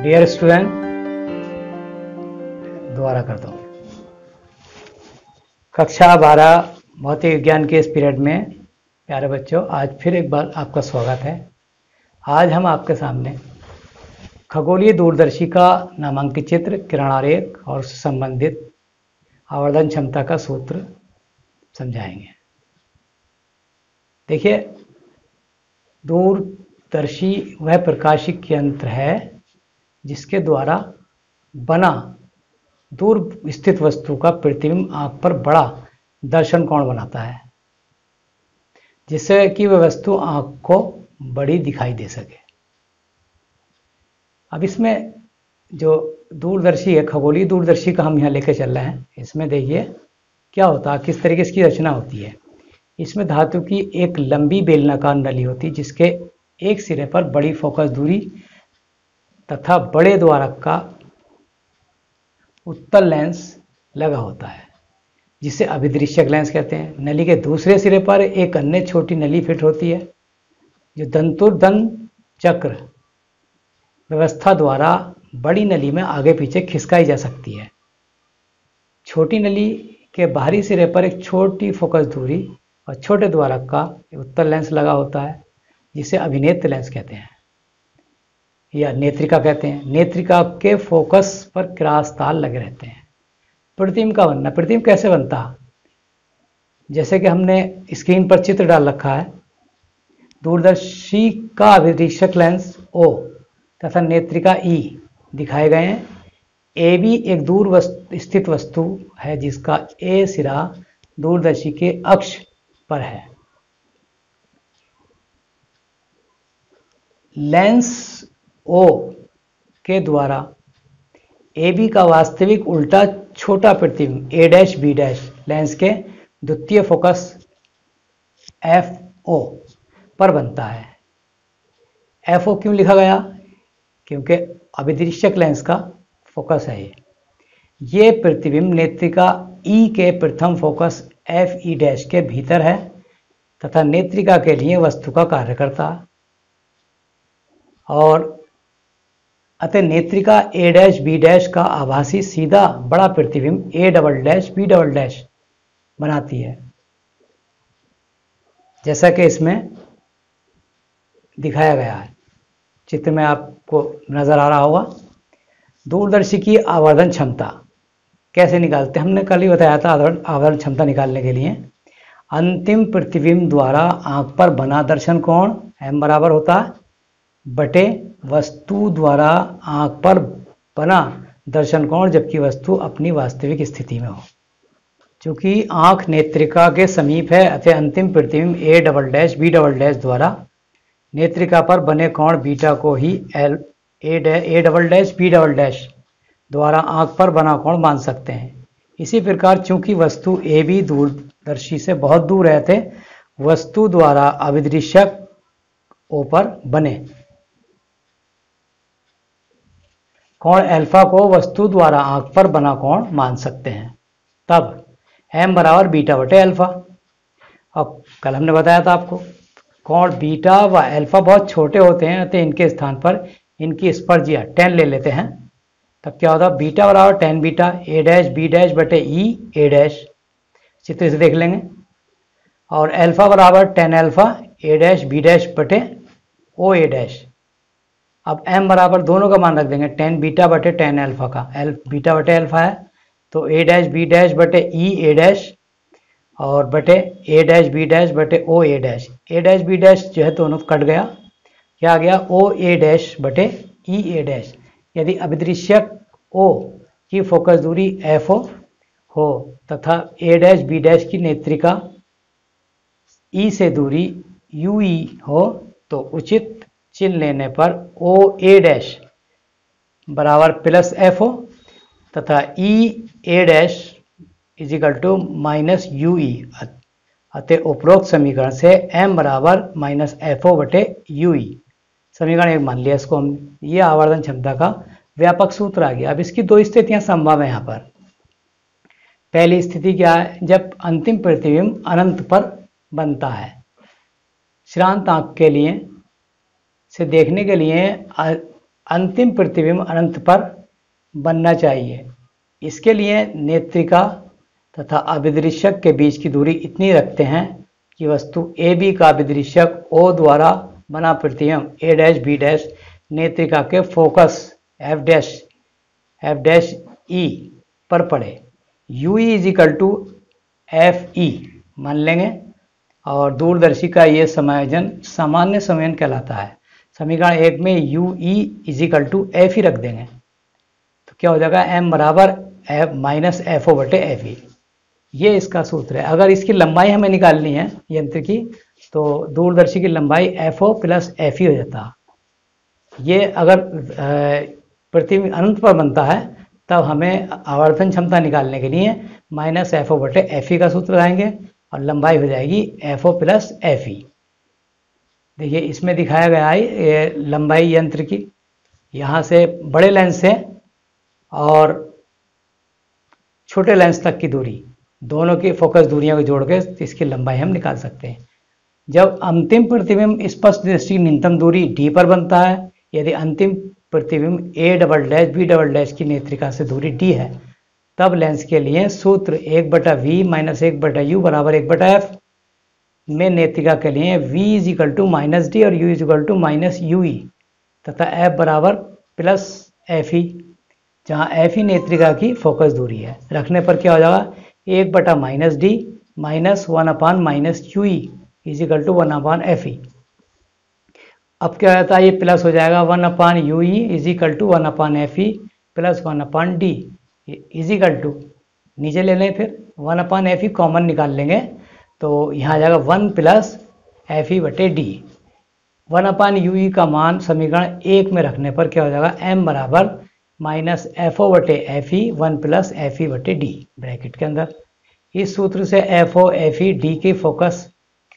Dear student, दोबारा करता हूँ। कक्षा 12 भौतिक विज्ञान के इस पीरियड में प्यारे बच्चों, आज फिर एक बार आपका स्वागत है। आज हम आपके सामने खगोलीय दूरदर्शी का नामांकित चित्र, किरणारेख और उससे संबंधित आवर्धन क्षमता का सूत्र समझाएंगे। देखिए, दूरदर्शी वह प्रकाशिक यंत्र है जिसके द्वारा बना दूर स्थित वस्तु का प्रतिबिंब आंख पर बड़ा दर्शन कोण बनाता है, जिससे कि वह वस्तु आंख को बड़ी दिखाई दे सके। अब इसमें जो दूरदर्शी है, खगोलीय दूरदर्शी का हम यहाँ लेकर चल रहे हैं। इसमें देखिए क्या होता है, किस तरीके से इसकी रचना होती है। इसमें धातु की एक लंबी बेलनाकार नली होती है, जिसके एक सिरे पर बड़ी फोकस दूरी तथा बड़े द्वारक का उत्तल लेंस लगा होता है, जिसे अभिदृश्यक लेंस कहते हैं। नली के दूसरे सिरे पर एक अन्य छोटी नली फिट होती है, जो दंतुर्दंत चक्र व्यवस्था द्वारा बड़ी नली में आगे पीछे खिसकाई जा सकती है। छोटी नली के बाहरी सिरे पर एक छोटी फोकस दूरी और छोटे द्वारक का उत्तल लेंस लगा होता है, जिसे अभिनेत्र लेंस कहते हैं या नेत्रिका कहते हैं। नेत्रिका के फोकस पर क्रॉस तार लगे रहते हैं। प्रतिबिंब का बनना, प्रतिबिंब कैसे बनता, जैसे कि हमने स्क्रीन पर चित्र डाल रखा है। दूरदर्शी का अभिदृश्यक लेंस O तथा नेत्रिका E दिखाए गए हैं। AB एक दूर स्थित वस्तु है जिसका A सिरा दूरदर्शी के अक्ष पर है। लेंस O के द्वारा AB का वास्तविक उल्टा छोटा प्रतिबिंब A', B' लेंस के द्वितीय फोकस FO पर बनता है। FO क्यों लिखा गया, क्योंकि अभिदृश्यक लेंस का फोकस है ये प्रतिबिंब नेत्रिका E के प्रथम फोकस FE' के भीतर है तथा नेत्रिका के लिए वस्तु का कार्य करता है, और अतः नेत्रिका A', B' का आभासी सीधा बड़ा प्रतिबिंब A', B' बनाती है, जैसा कि इसमें दिखाया गया है। चित्र में आपको नजर आ रहा होगा। दूरदर्शी की आवर्धन क्षमता कैसे निकालते हैं, हमने कल ही बताया था। आवर्धन क्षमता निकालने के लिए अंतिम प्रतिबिंब द्वारा आंख पर बना दर्शन कोण M बराबर होता है बटे वस्तु द्वारा आंख पर बना दर्शन कोण, जबकि वस्तु अपनी वास्तविक स्थिति में हो। चूंकि आंख नेत्रिका के समीप है, अतः अंतिम प्रतिबिंब A', B' द्वारा नेत्रिका पर बने कोण बीटा को ही A', B' द्वारा आंख पर बना कोण मान सकते हैं। इसी प्रकार चूंकि वस्तु AB दूरदर्शी से बहुत दूर है, थे वस्तु द्वारा अभिदृश्यक O पर बने कोण अल्फा को वस्तु द्वारा आंख पर बना कोण मान सकते हैं। तब M बराबर बीटा बटे अल्फा। अब कल हमने बताया था आपको, कोण बीटा व अल्फा बहुत छोटे होते हैं, अतः इनके स्थान पर इनकी स्पर्जिया tan ले लेते हैं। तब क्या होता है, बीटा बराबर tan बीटा A', B' बटे E A', चित्र से देख लेंगे। और अल्फा बराबर tan अल्फा A', B' बटे O A'। अब M बराबर दोनों का मान रख देंगे, tan बीटा बटे tan अल्फा का। बीटा बटे अल्फा है तो A', B' बटे E A' और बटे A', B' बटे O A'। B' जो है दोनों कट गया, क्या आ गया O A' बटे E A'। यदि अभिदृश्यक O की फोकस दूरी FO हो तथा A', B' की नेत्रिका E से दूरी UE हो, तो उचित चिन्ह लेने पर O A' बराबर प्लस FO तथा E A' is equal to minus UE। अतः उपरोक्त समीकरण से M बराबर माइनस FO बटे UE समीकरण 1 मान लिया इसको हमने। ये आवर्धन क्षमता का व्यापक सूत्र आ गया। अब इसकी दो स्थितियां संभव है यहाँ पर। पहली स्थिति क्या है, जब अंतिम प्रतिबिंब अनंत पर बनता है। श्रांत आंख के लिए से देखने के लिए अंतिम प्रतिबिंब अनंत पर बनना चाहिए। इसके लिए नेत्रिका तथा अभिदृश्यक के बीच की दूरी इतनी रखते हैं कि वस्तु ए बी का अभिदृश्यक O द्वारा बना प्रतिबिंब A डैश B डैश नेत्रिका के फोकस F डैश E पर पड़े। UE is equal to FE मान लेंगे और दूरदर्शी का ये समायोजन सामान्य संयोजन कहलाता है। समीकरण 1 में UE is equal to FE रख देंगे तो क्या हो जाएगा, M बराबर माइनस FO बटे FE। ये इसका सूत्र है। अगर इसकी लंबाई हमें निकालनी है यंत्र की तो दूरदर्शी की लंबाई FO प्लस FE हो जाता। ये अगर प्रतिबिंब अनंत पर बनता है तब हमें आवर्धन क्षमता निकालने के लिए माइनस FO बटे FE का सूत्र लगाएंगे और लंबाई हो जाएगी FO प्लस FE। देखिए इसमें दिखाया गया है ये लंबाई यंत्र की, यहाँ से बड़े लेंस से और छोटे लेंस तक की दूरी, दोनों की फोकस दूरियों को जोड़ के इसकी लंबाई हम निकाल सकते हैं। जब अंतिम प्रतिबिंब स्पष्ट दृष्टि की न्यूनतम दूरी D पर बनता है, यदि अंतिम प्रतिबिंब A double dash B double dash की नेत्रिका से दूरी D है, तब लेंस के लिए सूत्र 1/V माइनस 1/U बराबर 1/F में नेत्रिका के लिए V is equal to minus D और U is equal to minus UE तथा F बराबर प्लस FE, जहाँ FE नेत्रिका की फोकस दूरी है। रखने पर क्या हो जाएगा, 1/-D minus 1/- minus UE is equal to 1/FE। अब क्या रहता है, ये प्लस हो जाएगा 1/UE is equal to 1/FE plus 1/D is equal to, नीचे ले लें फिर 1/FE कॉमन निकाल लेंगे तो यहाँ आ जाएगा 1 प्लस FE बटे D। 1/UE का मान समीकरण 1 में रखने पर क्या हो जाएगा, M बराबर माइनस FO बटे FE 1 प्लस FE बटे D ब्रैकेट के अंदर। इस सूत्र से FO FE D की फोकस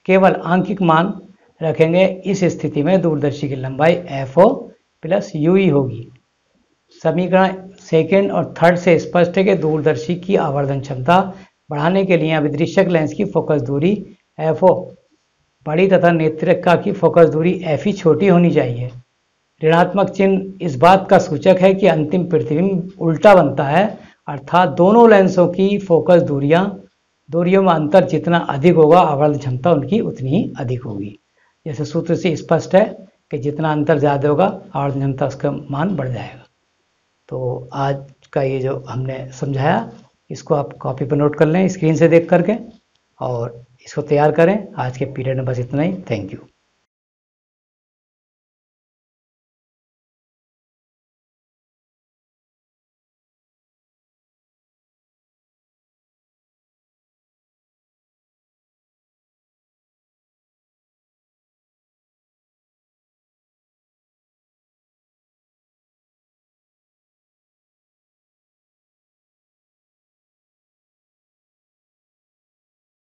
केवल आंकिक मान रखेंगे। इस स्थिति में दूरदर्शी की लंबाई FO प्लस UE होगी। समीकरण सेकेंड और थर्ड से स्पष्ट है कि दूरदर्शी की आवर्धन क्षमता बढ़ाने के लिए अभिदृश्यक लेंस की फोकस दूरी FO बड़ी तथा नेत्रिका की फोकस दूरी FE छोटी होनी चाहिए। ऋणात्मक चिन्ह इस बात का सूचक है कि अंतिम प्रतिबिंब उल्टा बनता है, अर्थात दोनों लेंसों की फोकस दूरियों में अंतर जितना अधिक होगा आवर्धन क्षमता उनकी उतनी ही अधिक होगी। जैसे सूत्र से स्पष्ट है कि जितना अंतर ज़्यादा होगा आवर्धन क्षमता उसका मान बढ़ जाएगा। तो आज का ये जो हमने समझाया इसको आप कॉपी पर नोट कर लें स्क्रीन से देख करके और इसको तैयार करें। आज के पीरियड में बस इतना ही। Thank you.